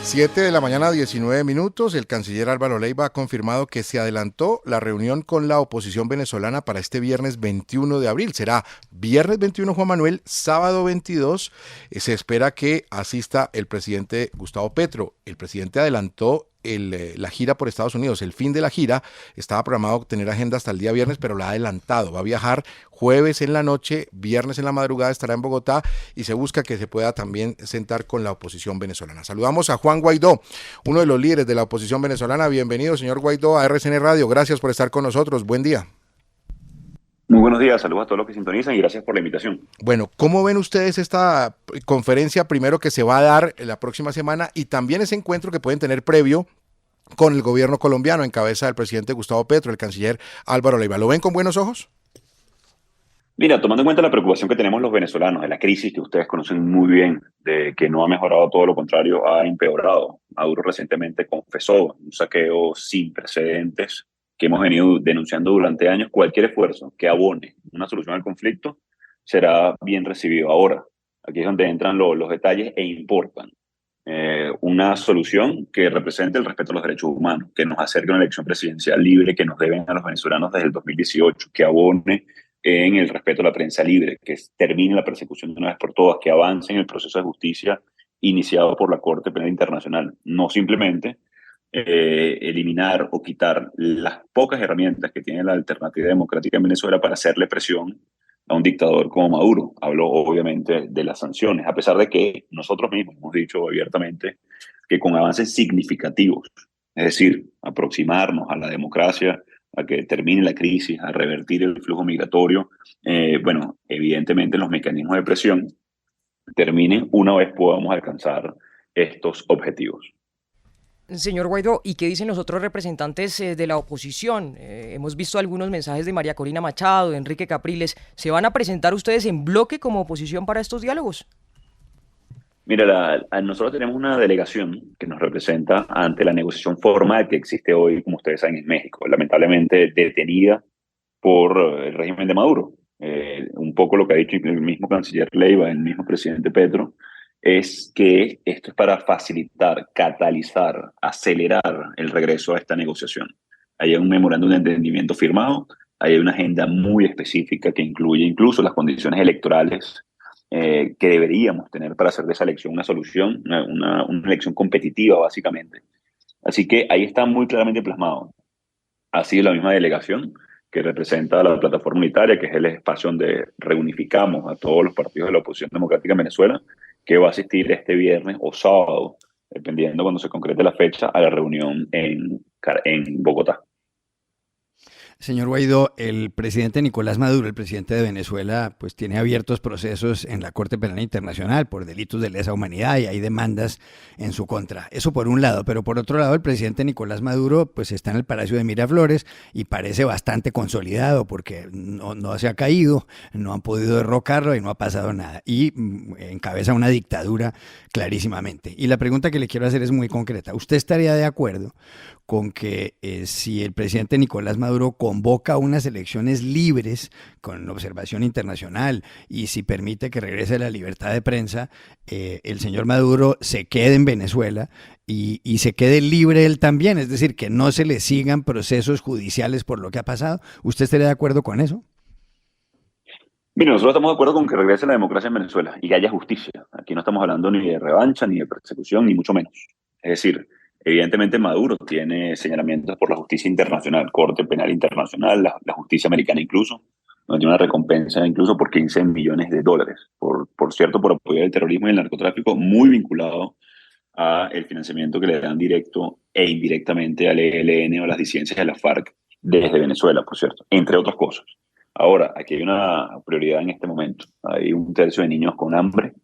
7 de la mañana, 19 minutos. El canciller Álvaro Leiva ha confirmado que se adelantó la reunión con la oposición venezolana para este viernes 21 de abril. Será viernes 21, Juan Manuel, sábado 22. Se espera que asista el presidente Gustavo Petro. El presidente adelantó la gira por Estados Unidos. El fin de la gira estaba programado tener agenda hasta el día viernes, pero la ha adelantado. Va a viajar jueves en la noche, viernes en la madrugada estará en Bogotá y se busca que se pueda también sentar con la oposición venezolana. Saludamos a Juan Guaidó, uno de los líderes de la oposición venezolana. Bienvenido, señor Guaidó, a RCN Radio. Gracias por estar con nosotros. Buen día. Muy buenos días, saludos a todos los que sintonizan y gracias por la invitación. Bueno, ¿cómo ven ustedes esta conferencia primero que se va a dar la próxima semana y también ese encuentro que pueden tener previo con el gobierno colombiano en cabeza del presidente Gustavo Petro, el canciller Álvaro Leiva? ¿Lo ven con buenos ojos? Mira, tomando en cuenta la preocupación que tenemos los venezolanos de la crisis que ustedes conocen muy bien, de que no ha mejorado, todo lo contrario, ha empeorado. Maduro recientemente confesó un saqueo sin precedentes que hemos venido denunciando durante años. Cualquier esfuerzo que abone una solución al conflicto será bien recibido. Ahora, aquí es donde entran los detalles e importan. Una solución que represente el respeto a los derechos humanos, que nos acerque a una elección presidencial libre que nos deben a los venezolanos desde el 2018, que abone en el respeto a la prensa libre, que termine la persecución de una vez por todas, que avance en el proceso de justicia iniciado por la Corte Penal Internacional. No simplemente eliminar o quitar las pocas herramientas que tiene la alternativa democrática en Venezuela para hacerle presión a un dictador como Maduro. Hablo obviamente de las sanciones, a pesar de que nosotros mismos hemos dicho abiertamente que con avances significativos, es decir, aproximarnos a la democracia, a que termine la crisis, a revertir el flujo migratorio, bueno, evidentemente los mecanismos de presión terminen una vez podamos alcanzar estos objetivos. Señor Guaidó, ¿y qué dicen los otros representantes de la oposición? Hemos visto algunos mensajes de María Corina Machado, de Enrique Capriles. ¿Se van a presentar ustedes en bloque como oposición para estos diálogos? Mira, nosotros tenemos una delegación que nos representa ante la negociación formal que existe hoy, como ustedes saben, en México, lamentablemente detenida por el régimen de Maduro. Un poco lo que ha dicho el mismo canciller Leiva, el mismo presidente Petro, es que esto es para facilitar, catalizar, acelerar el regreso a esta negociación. Hay un memorándum de entendimiento firmado, hay una agenda muy específica que incluye incluso las condiciones electorales que deberíamos tener para hacer de esa elección una solución, una elección competitiva, básicamente. Así que ahí está muy claramente plasmado. Ha sido la misma delegación que representa a la plataforma unitaria, que es el espacio donde reunificamos a todos los partidos de la oposición democrática en Venezuela, que va a asistir este viernes o sábado, dependiendo cuando se concrete la fecha, a la reunión en Bogotá. Señor Guaidó, el presidente Nicolás Maduro, el presidente de Venezuela, pues tiene abiertos procesos en la Corte Penal Internacional por delitos de lesa humanidad y hay demandas en su contra. Eso por un lado, pero por otro lado el presidente Nicolás Maduro pues está en el Palacio de Miraflores y parece bastante consolidado porque no se ha caído, no han podido derrocarlo y no ha pasado nada. Y encabeza una dictadura clarísimamente. Y la pregunta que le quiero hacer es muy concreta. ¿Usted estaría de acuerdo con que si el presidente Nicolás Maduro convoca unas elecciones libres con observación internacional y si permite que regrese la libertad de prensa, el señor Maduro se quede en Venezuela y se quede libre él también? Es decir, que no se le sigan procesos judiciales por lo que ha pasado. ¿Usted estaría de acuerdo con eso? Mira, nosotros estamos de acuerdo con que regrese la democracia en Venezuela y que haya justicia. Aquí no estamos hablando ni de revancha, ni de persecución, ni mucho menos. Es decir, evidentemente Maduro tiene señalamientos por la justicia internacional, Corte Penal Internacional, la justicia americana incluso, donde tiene una recompensa incluso por 15 millones de dólares, por cierto, por apoyar el terrorismo y el narcotráfico, muy vinculado a el financiamiento que le dan directo e indirectamente al ELN o las disidencias de la FARC desde Venezuela, por cierto, entre otras cosas. Ahora, aquí hay una prioridad en este momento. Hay un tercio de niños con hambre,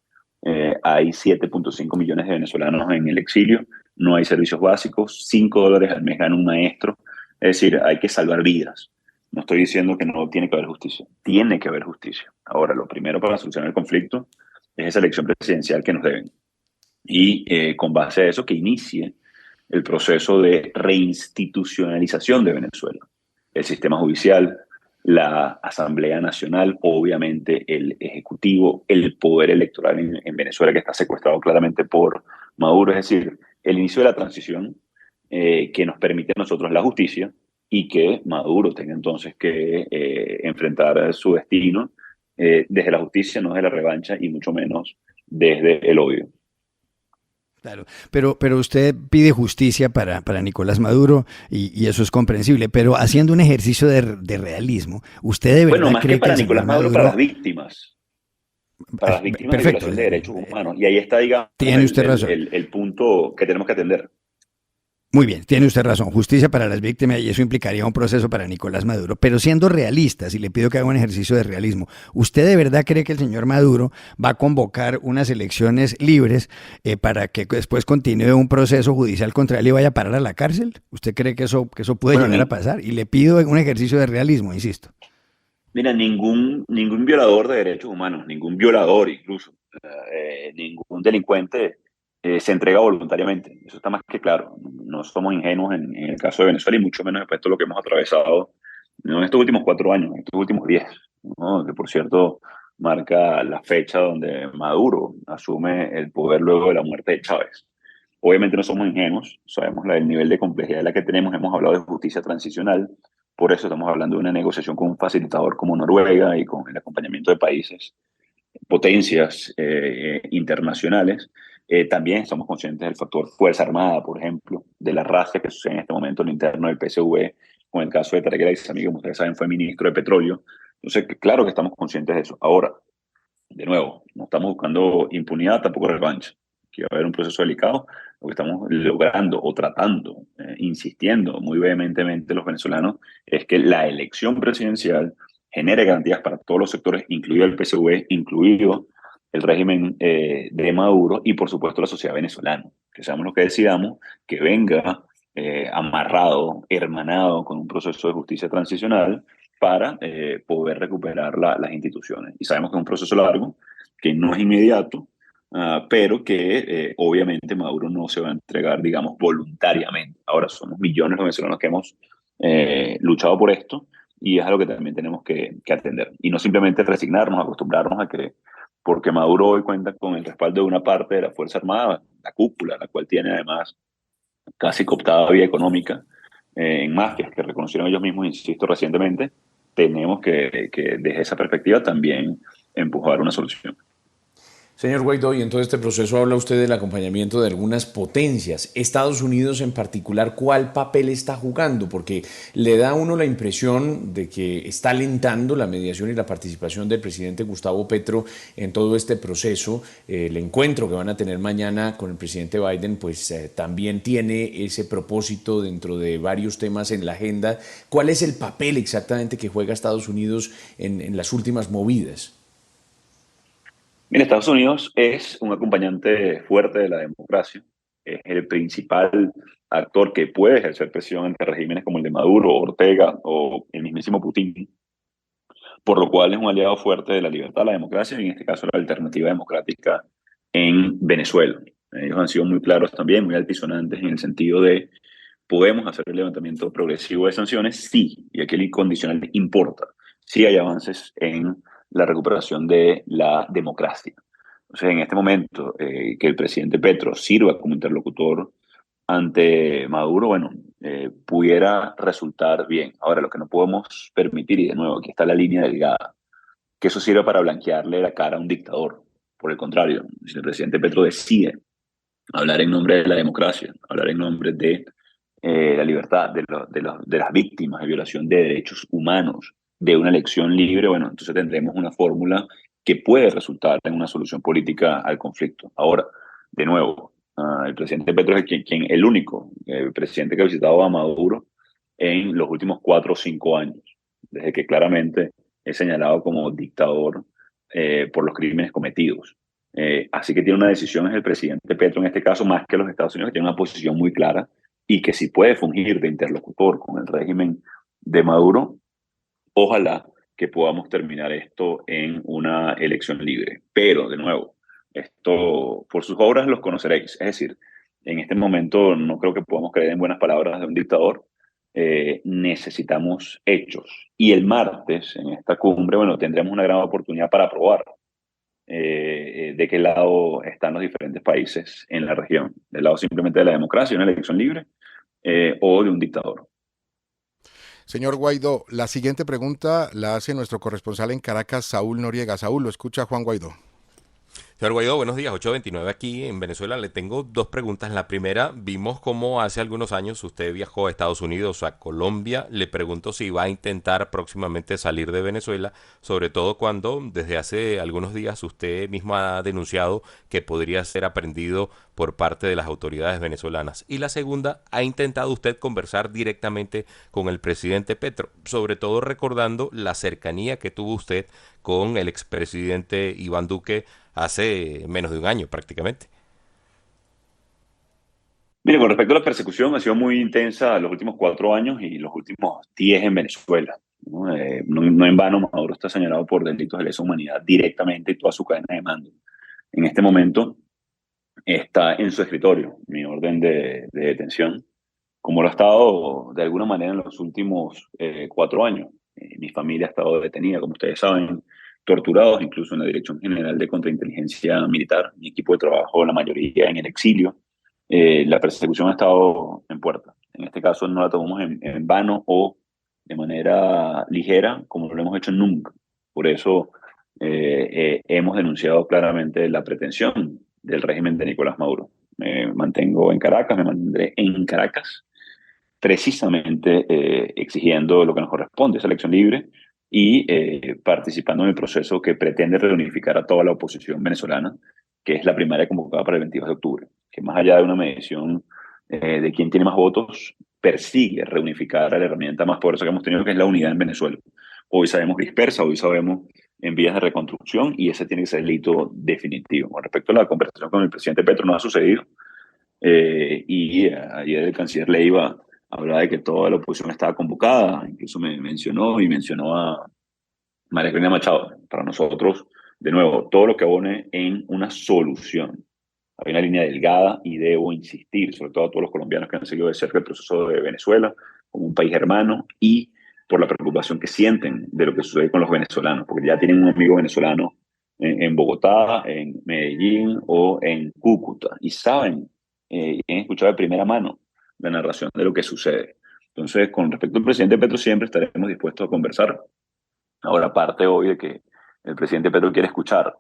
hay 7.5 millones de venezolanos en el exilio, no hay servicios básicos, $5 al mes gana un maestro. Es decir, hay que salvar vidas. No estoy diciendo que no tiene que haber justicia, tiene que haber justicia. Ahora, lo primero para solucionar el conflicto es esa elección presidencial que nos deben. Y con base a eso, que inicie el proceso de reinstitucionalización de Venezuela. El sistema judicial, la Asamblea Nacional, obviamente el Ejecutivo, el poder electoral en Venezuela que está secuestrado claramente por Maduro. Es decir, el inicio de la transición que nos permite a nosotros la justicia y que Maduro tenga entonces que enfrentar su destino desde la justicia, no desde la revancha y mucho menos desde el odio. Claro, pero usted pide justicia para Nicolás Maduro y eso es comprensible, pero haciendo un ejercicio de realismo, ¿usted de Bueno, verdad más que cree que para el señor Nicolás Maduro, para las Maduro... víctimas. Para las víctimas de Perfecto, violación de derechos humanos. Y ahí está, digamos, tiene usted razón. el punto que tenemos que atender. Muy bien, tiene usted razón, justicia para las víctimas y eso implicaría un proceso para Nicolás Maduro. Pero siendo realistas, y le pido que haga un ejercicio de realismo, ¿usted de verdad cree que el señor Maduro va a convocar unas elecciones libres para que después continúe un proceso judicial contra él y vaya a parar a la cárcel? ¿Usted cree que eso puede Bueno, llegar a pasar? Y le pido un ejercicio de realismo, insisto. mira, ningún violador de derechos humanos, ningún violador incluso, ningún delincuente se entrega voluntariamente. Eso está más que claro. No somos ingenuos en el caso de Venezuela y mucho menos después de todo lo que hemos atravesado, no en estos últimos 4 años, en estos últimos 10, ¿no? Que por cierto marca la fecha donde Maduro asume el poder luego de la muerte de Chávez. Obviamente no somos ingenuos, sabemos el nivel de complejidad de la que tenemos, hemos hablado de justicia transicional, por eso estamos hablando de una negociación con un facilitador como Noruega y con el acompañamiento de países, potencias internacionales. También somos conscientes del factor Fuerza Armada, por ejemplo, de la racia que sucede en este momento en lo interno del PSV, con el caso de Tarek El Aissami, como ustedes saben, fue ministro de Petróleo. Entonces, claro que estamos conscientes de eso. Ahora, de nuevo, no estamos buscando impunidad, tampoco revancha. Que va a haber un proceso delicado. Lo que estamos logrando o tratando, insistiendo muy vehementemente los venezolanos, es que la elección presidencial genere garantías para todos los sectores, incluido el PSV, incluido el régimen de Maduro y, por supuesto, la sociedad venezolana. Que seamos lo que decidamos, que venga amarrado, hermanado con un proceso de justicia transicional para poder recuperar las instituciones. Y sabemos que es un proceso largo, que no es inmediato, pero que obviamente Maduro no se va a entregar, digamos, voluntariamente. Ahora, somos millones de venezolanos que hemos luchado por esto y es algo que también tenemos que atender. Y no simplemente resignarnos, acostumbrarnos a que, porque Maduro hoy cuenta con el respaldo de una parte de la Fuerza Armada, la cúpula, la cual tiene además casi cooptada vía económica en mafias que reconocieron ellos mismos, insisto, recientemente, tenemos que desde esa perspectiva también empujar una solución. Señor Guaidó, y en todo este proceso habla usted del acompañamiento de algunas potencias. Estados Unidos en particular, ¿cuál papel está jugando? Porque le da a uno la impresión de que está alentando la mediación y la participación del presidente Gustavo Petro en todo este proceso. El encuentro que van a tener mañana con el presidente Biden, pues también tiene ese propósito dentro de varios temas en la agenda. ¿Cuál es el papel exactamente que juega Estados Unidos en las últimas movidas? Mira, Estados Unidos es un acompañante fuerte de la democracia, es el principal actor que puede ejercer presión ante regímenes como el de Maduro, Ortega o el mismísimo Putin, por lo cual es un aliado fuerte de la libertad, la democracia y en este caso la alternativa democrática en Venezuela. Ellos han sido muy claros también, muy altisonantes en el sentido de podemos hacer el levantamiento progresivo de sanciones, sí, y aquí el incondicional importa, sí hay avances en la recuperación de la democracia. Entonces, en este momento, que el presidente Petro sirva como interlocutor ante Maduro, bueno, pudiera resultar bien. Ahora, lo que no podemos permitir, y de nuevo, aquí está la línea delgada, que eso sirva para blanquearle la cara a un dictador. Por el contrario, si el presidente Petro decide hablar en nombre de la democracia, hablar en nombre de la libertad de las víctimas de violación de derechos humanos, de una elección libre, bueno, entonces tendremos una fórmula que puede resultar en una solución política al conflicto. Ahora, de nuevo, el presidente Petro es el único presidente que ha visitado a Maduro en los últimos 4 o 5 años, desde que claramente es señalado como dictador por los crímenes cometidos. Así que tiene una decisión es el presidente Petro en este caso, más que los Estados Unidos, que tiene una posición muy clara y que si puede fungir de interlocutor con el régimen de Maduro, ojalá que podamos terminar esto en una elección libre. Pero, de nuevo, esto por sus obras los conoceréis. Es decir, en este momento no creo que podamos creer en buenas palabras de un dictador. Necesitamos hechos. Y el martes, en esta cumbre, bueno, tendremos una gran oportunidad para probar de qué lado están los diferentes países en la región. del lado simplemente de la democracia, una elección libre, o de un dictador. Señor Guaidó, la siguiente pregunta la hace nuestro corresponsal en Caracas, Saúl Noriega. Saúl, lo escucha Juan Guaidó. Señor Guaidó, buenos días, 8:29 aquí en Venezuela. Le tengo dos preguntas. La primera, vimos cómo hace algunos años usted viajó a Estados Unidos, a Colombia. Le pregunto si va a intentar próximamente salir de Venezuela, sobre todo cuando desde hace algunos días usted mismo ha denunciado que podría ser aprendido por parte de las autoridades venezolanas. Y la segunda, ¿ha intentado usted conversar directamente con el presidente Petro? Sobre todo recordando la cercanía que tuvo usted con el expresidente Iván Duque hace menos de un año prácticamente. Mire, con respecto a la persecución, ha sido muy intensa los últimos 4 años y los últimos 10 en Venezuela, ¿no? No en vano, Maduro está señalado por delitos de lesa humanidad directamente y toda su cadena de mando. En este momento está en su escritorio mi orden de detención, como lo ha estado de alguna manera en los últimos 4 años. Mi familia ha estado detenida, como ustedes saben, torturados, incluso en la Dirección General de Contrainteligencia Militar, mi equipo de trabajo, la mayoría en el exilio. La persecución ha estado en puerta. En este caso no la tomamos en vano o de manera ligera, como lo hemos hecho nunca. Por eso hemos denunciado claramente la pretensión del régimen de Nicolás Maduro. Me mantengo en Caracas, me mantendré en Caracas, precisamente exigiendo lo que nos corresponde, esa elección libre, y participando en el proceso que pretende reunificar a toda la oposición venezolana, que es la primaria convocada para el 22 de octubre, que más allá de una medición de quién tiene más votos, persigue reunificar a la herramienta más poderosa que hemos tenido, que es la unidad en Venezuela. Hoy sabemos dispersa, hoy sabemos en vías de reconstrucción, y ese tiene que ser el hito definitivo. Con respecto a la conversación con el presidente Petro, no ha sucedido, y ayer el canciller Leiva hablaba de que toda la oposición estaba convocada, incluso me mencionó a María Corina Machado. Para nosotros, de nuevo, todo lo que abone en una solución. Hay una línea delgada y debo insistir, sobre todo a todos los colombianos que han seguido de cerca el proceso de Venezuela como un país hermano, y por la preocupación que sienten de lo que sucede con los venezolanos, porque ya tienen un amigo venezolano en Bogotá, en Medellín o en Cúcuta, y saben y han escuchado de primera mano la narración de lo que sucede. Entonces, con respecto al presidente Petro, siempre estaremos dispuestos a conversar. Ahora, aparte hoy de que el presidente Petro quiere escuchar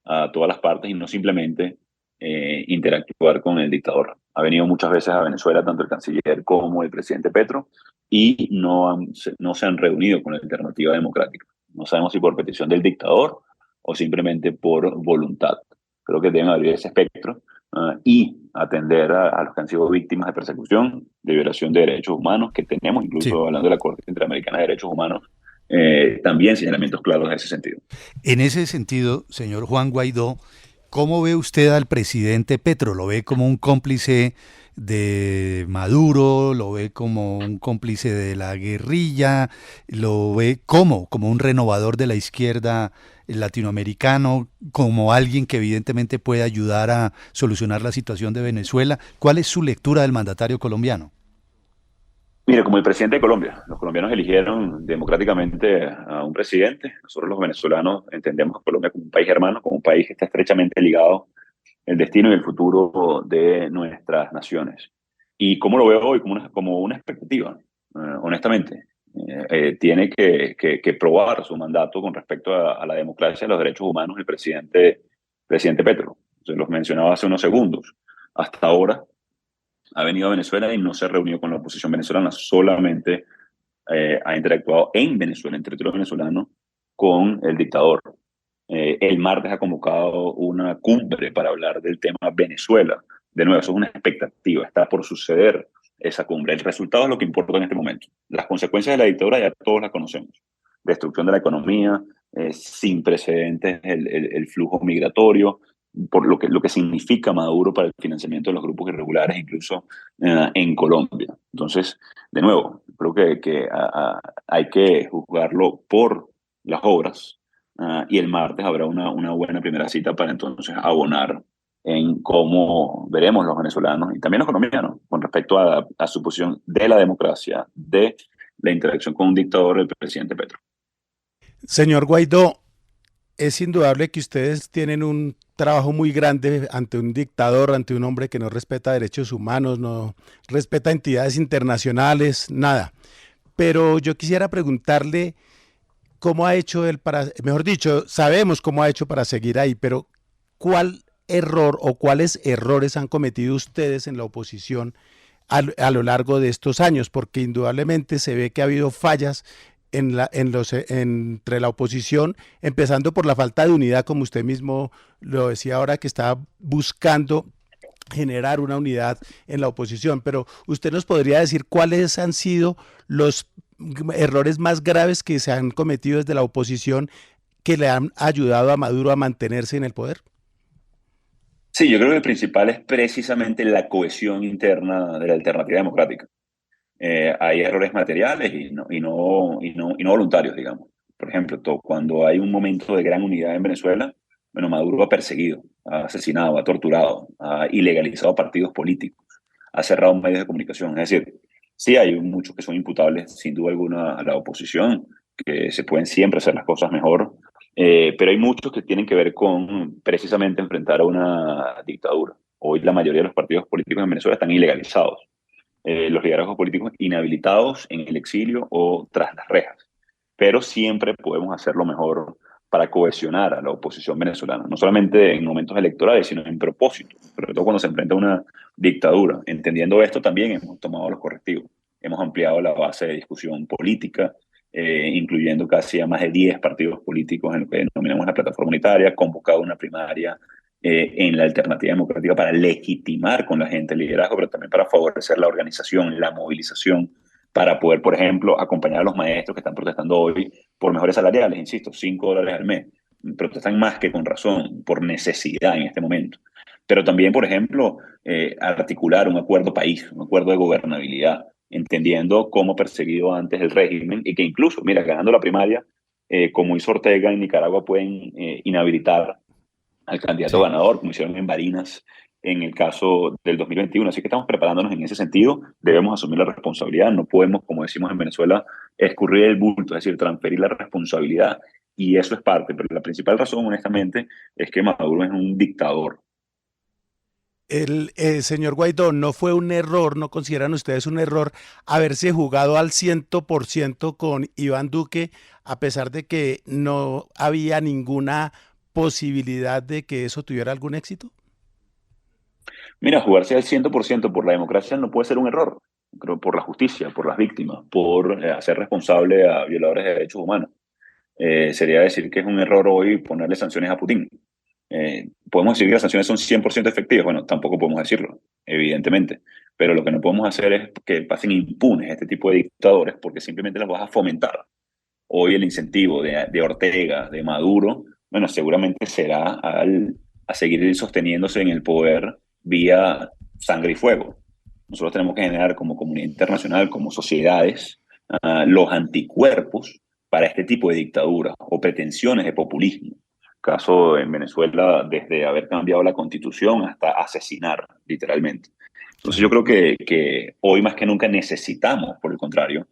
a todas las partes y no simplemente interactuar con el dictador. Ha venido muchas veces a Venezuela, tanto el canciller como el presidente Petro, y no se han reunido con la alternativa democrática. No sabemos si por petición del dictador o simplemente por voluntad. Creo que deben abrir ese espectro y atender a los que han sido víctimas de persecución, de violación de derechos humanos, que tenemos, incluso Sí. hablando de la Corte Interamericana de Derechos Humanos, también señalamientos claros en ese sentido. En ese sentido, señor Juan Guaidó, ¿cómo ve usted al presidente Petro? ¿Lo ve como un cómplice de Maduro? ¿Lo ve como un cómplice de la guerrilla? ¿Lo ve como un renovador de la izquierda latinoamericano? ¿Como alguien que evidentemente puede ayudar a solucionar la situación de Venezuela? ¿Cuál es su lectura del mandatario colombiano? Mira, como el presidente de Colombia, los colombianos eligieron democráticamente a un presidente. Nosotros los venezolanos entendemos a Colombia como un país hermano, como un país que está estrechamente ligado el destino y el futuro de nuestras naciones. ¿Y cómo lo veo hoy? Como una expectativa, honestamente. Tiene que probar su mandato con respecto a la democracia y los derechos humanos el presidente Petro. Se los mencionaba hace unos segundos. Hasta ahora ha venido a Venezuela y no se reunió con la oposición venezolana, solamente ha interactuado en Venezuela, en territorio venezolano, con el dictador. El martes ha convocado una cumbre para hablar del tema Venezuela. De nuevo, eso es una expectativa, está por suceder esa cumbre. El resultado es lo que importa en este momento. Las consecuencias de la dictadura ya todos las conocemos. Destrucción de la economía, sin precedentes el flujo migratorio, por lo que significa Maduro para el financiamiento de los grupos irregulares, incluso en Colombia. Entonces, de nuevo, creo que hay que juzgarlo por las obras, y el martes habrá una buena primera cita para entonces abonar en cómo veremos los venezolanos y también los colombianos con respecto a su posición de la democracia, de la interacción con un dictador, el presidente Petro. Señor Guaidó, es indudable que ustedes tienen un trabajo muy grande ante un dictador, ante un hombre que no respeta derechos humanos, no respeta entidades internacionales, nada. Pero yo quisiera preguntarle cómo ha hecho él para, mejor dicho, sabemos cómo ha hecho para seguir ahí, pero ¿cuál error o cuáles errores han cometido ustedes en la oposición a lo largo de estos años? Porque indudablemente se ve que ha habido fallas entre la oposición, empezando por la falta de unidad, como usted mismo lo decía ahora, que está buscando generar una unidad en la oposición. Pero usted nos podría decir cuáles han sido los errores más graves que se han cometido desde la oposición que le han ayudado a Maduro a mantenerse en el poder. Sí, yo creo que el principal es precisamente la cohesión interna de la alternativa democrática. Hay errores materiales y no voluntarios, digamos. Por ejemplo, cuando hay un momento de gran unidad en Venezuela, bueno, Maduro ha perseguido, ha asesinado, ha torturado, ha ilegalizado partidos políticos, ha cerrado medios de comunicación. Es decir, sí hay muchos que son imputables, sin duda alguna, a la oposición, que se pueden siempre hacer las cosas mejor, pero hay muchos que tienen que ver con precisamente enfrentar a una dictadura. Hoy la mayoría de los partidos políticos en Venezuela están ilegalizados, los liderazgos políticos inhabilitados en el exilio o tras las rejas. Pero siempre podemos hacerlo mejor para cohesionar a la oposición venezolana, no solamente en momentos electorales, sino en propósito, sobre todo cuando se enfrenta a una dictadura. Entendiendo esto, también hemos tomado los correctivos. Hemos ampliado la base de discusión política, incluyendo casi a más de 10 partidos políticos en lo que denominamos la plataforma unitaria, convocado una primaria en la alternativa democrática para legitimar con la gente el liderazgo, pero también para favorecer la organización, la movilización, para poder, por ejemplo, acompañar a los maestros que están protestando hoy por mejores salariales, insisto, $5 al mes. Protestan más que con razón, por necesidad en este momento. Pero también, por ejemplo, articular un acuerdo país, un acuerdo de gobernabilidad, entendiendo cómo perseguido antes el régimen y que incluso, mira, ganando la primaria, como hizo Ortega en Nicaragua, pueden inhabilitar al candidato ganador, como hicieron en Barinas en el caso del 2021. Así que estamos preparándonos en ese sentido, debemos asumir la responsabilidad, no podemos, como decimos en Venezuela, escurrir el bulto, es decir, transferir la responsabilidad, y eso es parte, pero la principal razón, honestamente, es que Maduro es un dictador. El señor Guaidó, ¿no fue un error, no consideran ustedes un error haberse jugado al 100% con Iván Duque, a pesar de que no había ninguna posibilidad de que eso tuviera algún éxito? Mira, jugarse al 100% por la democracia no puede ser un error, creo, por la justicia, por las víctimas, por hacer responsable a violadores de derechos humanos. Sería decir que es un error hoy ponerle sanciones a Putin. ¿Podemos decir que las sanciones son 100% efectivas? Bueno, tampoco podemos decirlo, evidentemente. Pero lo que no podemos hacer es que pasen impunes este tipo de dictadores, porque simplemente las vas a fomentar. Hoy el incentivo de Ortega, de Maduro, bueno, seguramente será a seguir sosteniéndose en el poder vía sangre y fuego. Nosotros tenemos que generar como comunidad internacional, como sociedades, los anticuerpos para este tipo de dictaduras o pretensiones de populismo. Caso en Venezuela, desde haber cambiado la constitución hasta asesinar, literalmente. Entonces yo creo que hoy más que nunca necesitamos, por el contrario,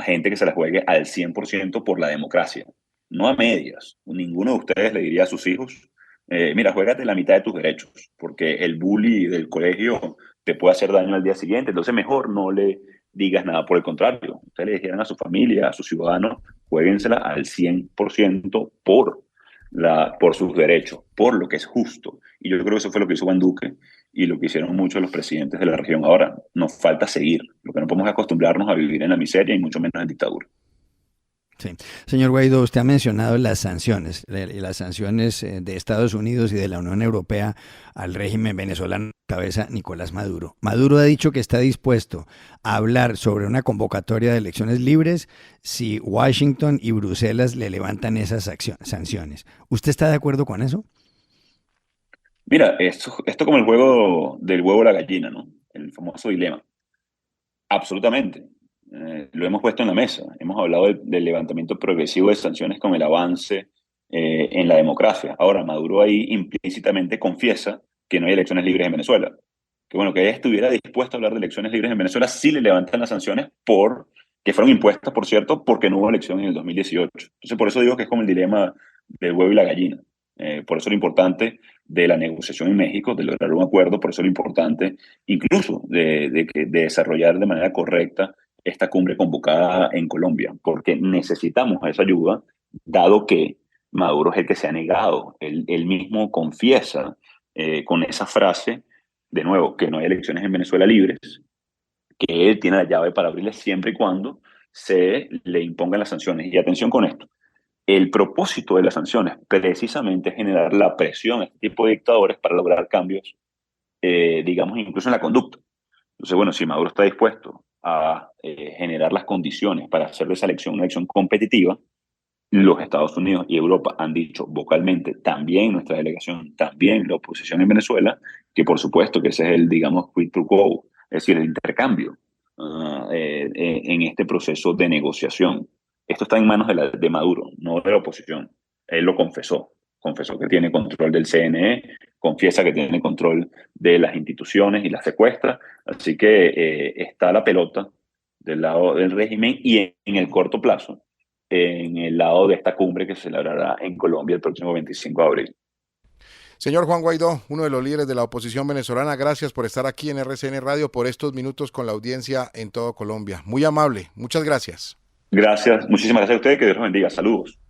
gente que se la juegue al 100% por la democracia, no a medias. Ninguno de ustedes le diría a sus hijos, mira, juégate la mitad de tus derechos, porque el bully del colegio te puede hacer daño al día siguiente, entonces mejor no le digas nada. Por el contrario, ustedes le dijeran a su familia, a sus ciudadanos, jueguensela al 100% por sus derechos, por lo que es justo. Y yo creo que eso fue lo que hizo Juan Duque y lo que hicieron muchos de los presidentes de la región. Ahora, nos falta seguir. Lo que no podemos es acostumbrarnos a vivir en la miseria y mucho menos en dictadura. Sí. Señor Guaidó, usted ha mencionado las sanciones de Estados Unidos y de la Unión Europea al régimen venezolano cabeza Nicolás Maduro. Maduro ha dicho que está dispuesto a hablar sobre una convocatoria de elecciones libres si Washington y Bruselas le levantan esas sanciones. ¿Usted está de acuerdo con eso? Mira, esto como el juego del huevo o la gallina, ¿no? El famoso dilema. Absolutamente. Lo hemos puesto en la mesa. Hemos hablado del levantamiento progresivo de sanciones con el avance en la democracia. Ahora, Maduro ahí implícitamente confiesa que no hay elecciones libres en Venezuela. Que bueno, que ella estuviera dispuesto a hablar de elecciones libres en Venezuela si le levantan las sanciones que fueron impuestas, por cierto, porque no hubo elección en el 2018. Entonces, por eso digo que es como el dilema del huevo y la gallina. Por eso lo importante de la negociación en México, de lograr un acuerdo, por eso lo importante incluso de desarrollar de manera correcta esta cumbre convocada en Colombia, porque necesitamos esa ayuda, dado que Maduro es el que se ha negado, él mismo confiesa con esa frase, de nuevo, que no hay elecciones en Venezuela libres, que él tiene la llave para abrirlas siempre y cuando se le impongan las sanciones. Y atención con esto, el propósito de las sanciones precisamente es generar la presión a este tipo de dictadores para lograr cambios, digamos, incluso en la conducta. Entonces, bueno, si Maduro está dispuesto a generar las condiciones para hacer de esa elección una elección competitiva, los Estados Unidos y Europa han dicho vocalmente, también nuestra delegación, también la oposición en Venezuela, que por supuesto que ese es el, digamos, quid pro quo, es decir, el intercambio en este proceso de negociación. Esto está en manos de Maduro, no de la oposición. Él lo confesó que tiene control del CNE, confiesa que tiene control de las instituciones y las secuestra, así que está la pelota del lado del régimen y en el corto plazo en el lado de esta cumbre que se celebrará en Colombia el próximo 25 de abril. Señor Juan Guaidó, uno de los líderes de la oposición venezolana, gracias por estar aquí en RCN Radio, por estos minutos con la audiencia en todo Colombia. Muy amable, muchas gracias. Gracias, muchísimas gracias a ustedes, que Dios los bendiga. Saludos.